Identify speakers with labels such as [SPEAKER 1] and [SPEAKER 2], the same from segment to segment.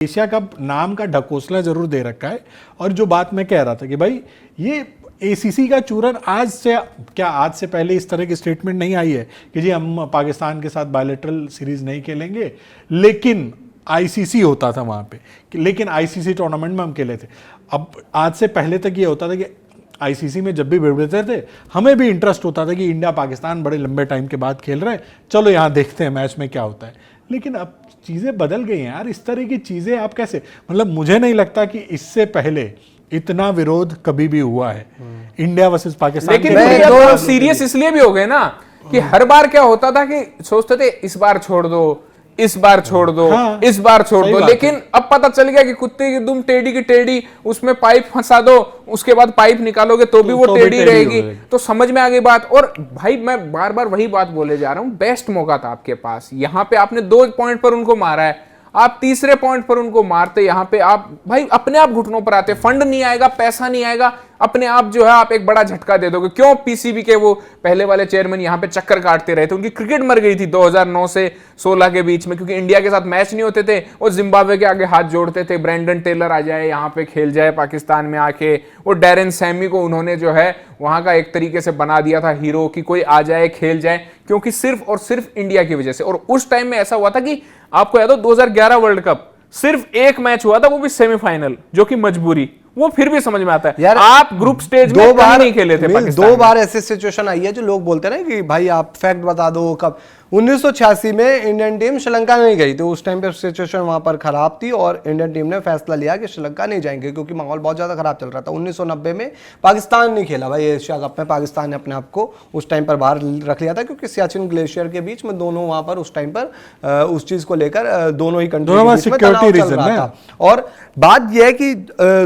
[SPEAKER 1] Asia cup नाम का ढकोसला जरूर दे रखा है। और जो बात मैं कह रहा था कि भाई ये एसीसी का चूरन आज से पहले इस तरह की स्टेटमेंट नहीं आई है कि जी हम पाकिस्तान के साथ बायलैटरल सीरीज नहीं खेलेंगे, लेकिन आईसीसी होता था वहां पे, लेकिन आईसीसी टूर्नामेंट में हम खेले थे। अब आज से पहले तक ये होता था कि आईसीसी में जब भी भिड़ते थे हमें भी इंटरेस्ट होता था कि इंडिया पाकिस्तान बड़े लंबे टाइम के बाद खेल रहे हैं, चलो यहाँ देखते हैं मैच में क्या होता है। लेकिन अब चीज़ें बदल गई हैं यार। इस तरह की चीज़ें आप कैसे, मतलब मुझे नहीं लगता कि इससे पहले इतना विरोध कभी भी हुआ है इंडिया वर्सेस पाकिस्तान।
[SPEAKER 2] लेकिन तो सीरियस इसलिए भी हो गए ना कि हर बार क्या होता था कि सोचते थे इस बार छोड़ दो, इस बार छोड़ दो,
[SPEAKER 1] हाँ,
[SPEAKER 2] इस बार छोड़ दो, लेकिन अब पता चल गया कि कुत्ते की दुम टेढ़ी की टेढ़ी, उसमें पाइप फंसा दो, उसके बाद पाइप निकालोगे तो भी वो टेढ़ी रहेगी। तो समझ में आ गई बात। और भाई मैं बार बार वही बात बोले जा रहा हूं, बेस्ट मौका था आपके पास, यहां पे आपने 2 पॉइंट पर उनको मारा है, आप तीसरे पॉइंट पर उनको मारते, यहां पे आप भाई अपने आप घुटनों पर आते, फंड नहीं आएगा, पैसा नहीं आएगा, अपने आप जो है आप एक बड़ा झटका दे दोगे। क्यों पीसीबी के वो पहले वाले चेयरमैन यहां पे चक्कर काटते रहे थे, उनकी क्रिकेट मर गई थी 2009 से 16 के बीच में, क्योंकि इंडिया के साथ मैच नहीं होते थे, वो जिम्बाब्वे के आगे हाथ जोड़ते थे, ब्रैंडन टेलर आ जाए यहां पे खेल जाए पाकिस्तान में आके, वो डैरेन सैमी को उन्होंने जो है वहां का एक तरीके से बना दिया था हीरो कि कोई आ जाए खेल जाए, क्योंकि सिर्फ और सिर्फ इंडिया की वजह से। और उस टाइम में ऐसा हुआ था कि आपको याद हो 2011 वर्ल्ड कप सिर्फ एक मैच हुआ था, वो भी सेमीफाइनल, जो कि मजबूरी, वो फिर भी समझ में आता है यार। आप ग्रुप स्टेज में 2 बार नहीं खेले थे पाकिस्तान
[SPEAKER 3] 2 बार ऐसी सिचुएशन आई है जो लोग बोलते हैं ना कि भाई आप फैक्ट बता दो कब। 1986 में इंडियन टीम श्रीलंका नहीं गई थी, उस टाइम पे सिचुएशन वहां पर खराब थी और इंडियन टीम ने फैसला लिया कि श्रीलंका नहीं जाएंगे क्योंकि माहौल बहुत ज्यादा खराब चल रहा था। 1990 में पाकिस्तान नहीं खेला भाई एशिया कप में, पाकिस्तान ने अपने आप को उस टाइम पर बाहर रख लिया था क्योंकि सियाचिन ग्लेशियर के बीच में दोनों वहां पर उस टाइम पर उस चीज को लेकर दोनों ही कंट्री के बीच में तनाव चल रहा था। और बात यह है कि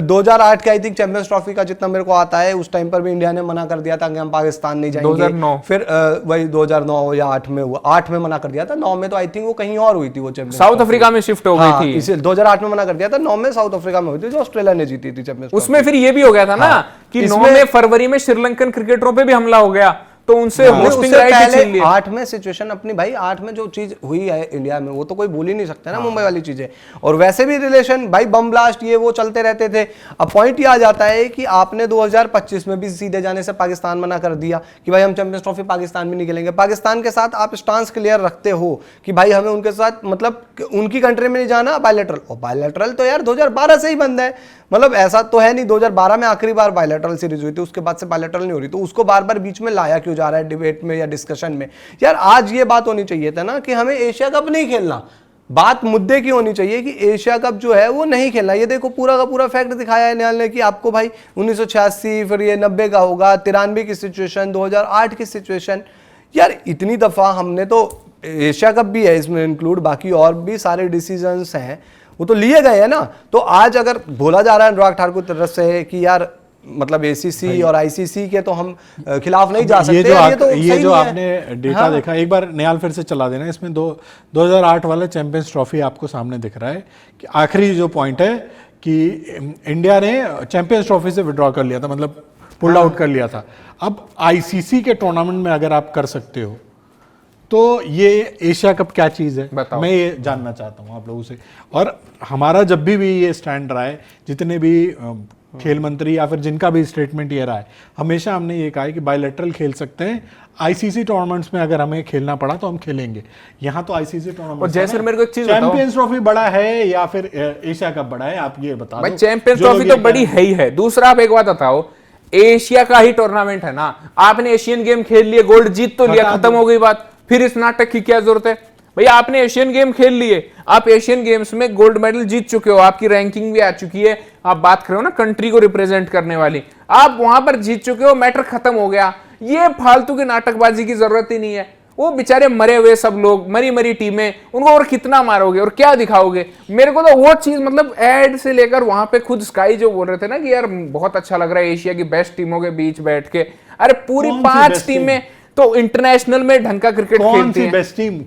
[SPEAKER 3] 2008 के आई थिंक चैंपियंस ट्रॉफी का जितना मेरे को आता है, उस टाइम पर भी इंडिया ने मना कर दिया था कि हम पाकिस्तान नहीं जाएंगे।
[SPEAKER 2] 2009
[SPEAKER 3] फिर वही 2009 या 8 में हुआ, 8 में मना कर दिया था, 9 में तो आई थिंक वो कहीं और हुई थी, वो चैंपियंस
[SPEAKER 2] साउथ अफ्रीका में शिफ्ट हो गई थी।
[SPEAKER 3] इसे 2008 में मना कर दिया था, 9 में साउथ अफ्रीका में हुई थी जो ऑस्ट्रेलिया ने जीती थी चैंपियंस।
[SPEAKER 2] उसमें फिर ये भी हो गया था ना कि 9 में फरवरी में श्रीलंकन क्रिकेटरों पे भी हमला हो गया, तो उनसे होस्टिंग राइट छीन लिया।
[SPEAKER 3] 8 में सिचुएशन अपनी भाई, 8 में जो चीज हुई है इंडिया में वो तो कोई भूल ही नहीं सकता ना, मुंबई वाली चीजें। और वैसे भी रिलेशन भाई बम ब्लास्ट ये वो चलते रहते थे। अब पॉइंट ये आ जाता है कि आपने 2025 में भी सीधे जाने से पाकिस्तान मना कर दिया कि भाई हम चैंपियंस ट्रॉफी पाकिस्तान में नहीं खेलेंगे। पाकिस्तान के साथ आप स्टांस क्लियर रखते हो कि भाई हमें उनके साथ मतलब उनकी कंट्री में नहीं जाना, बायलैटरल। और बायलैटरल तो यार 2012 से ही बंद है, मतलब ऐसा तो है नहीं 2012 में आखिरी बार बायलैटरल सीरीज हुई थी, उसके बाद से बायलैटरल नहीं हो रही, तो उसको बार बार बीच में लाया क्यों जा रहा है डिबेट में या डिस्कशन में। यार आज ये बात होनी चाहिए था ना कि हमें एशिया कप नहीं खेलना, बात मुद्दे की होनी चाहिए कि एशिया कप जो है वो नहीं खेलना। ये देखो पूरा का पूरा फैक्ट दिखाया है निहाल ने कि आपको भाई 1986 फिर ये 90 का होगा, 93 की सिचुएशन, 2008 की सिचुएशन। यार इतनी दफा हमने तो, एशिया कप भी है इसमें इंक्लूड, बाकी और भी सारे डिसीजंस हैं वो तो लिए गए हैं ना। तो आज अगर बोला जा रहा है अनुराग ठाकुर की तरफ से कि यार मतलब एसीसी और आईसीसी के तो हम खिलाफ नहीं जा सकते,
[SPEAKER 1] ये जो आपने डेटा देखा एक बार निहाल फिर से चला देना, इसमें 2008 वाला चैंपियंस ट्रॉफी आपको सामने दिख रहा है कि आखिरी जो पॉइंट है कि इंडिया ने चैंपियंस ट्रॉफी से विड्रॉ कर लिया था, मतलब पुल आउट कर लिया था। अब आईसीसी के टूर्नामेंट में अगर आप कर सकते हो तो ये एशिया कप क्या चीज़ है, मैं ये जानना चाहता हूँ आप लोगों से। और हमारा जब भी ये स्टैंड रहा है, जितने भी खेल मंत्री या फिर जिनका भी स्टेटमेंट ये रहा है, हमेशा हमने ये कहा है कि बायलैटरल खेल सकते हैं, आईसीसी टूर्नामेंट्स में अगर हमें खेलना पड़ा तो हम खेलेंगे। यहाँ तो आईसीसी टूर्नामेंट,
[SPEAKER 2] जैसे मेरे को एक चीज
[SPEAKER 1] चैंपियंस ट्रॉफी बड़ा है या फिर एशिया कप बड़ा है, आप ये बता दो।
[SPEAKER 2] चैंपियंस ट्रॉफी तो बड़ी है ही है। दूसरा आप एक बात बताओ, एशिया का ही टूर्नामेंट है ना, आपने एशियन गेम खेल लिए, गोल्ड जीत तो लिया, खत्म हो गई बात, फिर इस नाटक की क्या जरूरत है भैया। आपने एशियन गेम खेल लिए, आप एशियन गेम्स में गोल्ड मेडल जीत चुके हो, आपकी रैंकिंग भी आ चुकी है, आप बात कर रहे हो ना कंट्री को रिप्रेजेंट करने वाली, आप वहां पर जीत चुके हो, मैटर खत्म हो गया। ये फालतू की नाटकबाजी की जरूरत ही नहीं है। वो बेचारे मरे हुए सब लोग, मरी मरी टीमें, उनको और कितना मारोगे और क्या दिखाओगे। मेरे को तो वो चीज मतलब एड से लेकर वहां पे खुद स्काई जो बोल रहे थे ना कि यार बहुत अच्छा लग रहा है एशिया की बेस्ट टीमों के बीच बैठ के, अरे पूरी 5 टीमें तो इंटरनेशनल में ढंग का क्रिकेट खेलती हैं।
[SPEAKER 1] Best team